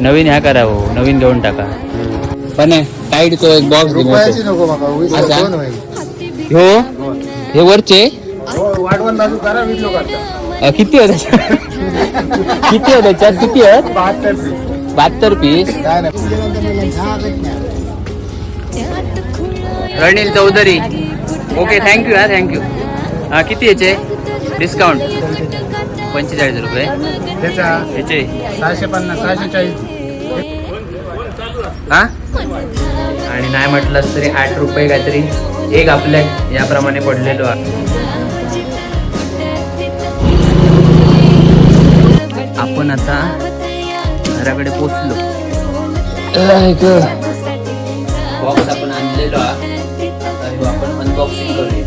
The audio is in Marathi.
नवीन ह्या करा हो, नवीन घेऊन टाका. पण टाईट तो एक बॉक्स हो हे वरचे किती आहे त्याच्यात? किती आहे त्याच्यात? किती आहेत? 72 piece. Ranil Chaudhari, okay thank you हा, थँक्यू. हा किती याचे डिस्काउंट? 45 रुपये याचे. 650 640. हा आणि नाही म्हटलं तरी 8 रुपये काहीतरी एक आपल्या याप्रमाणे पडलेलो आहे. आपण आता घराकडे पोचलो. बॉक्स आपण आणलेलो आहे, आपण अनबॉक्सिंग करूया.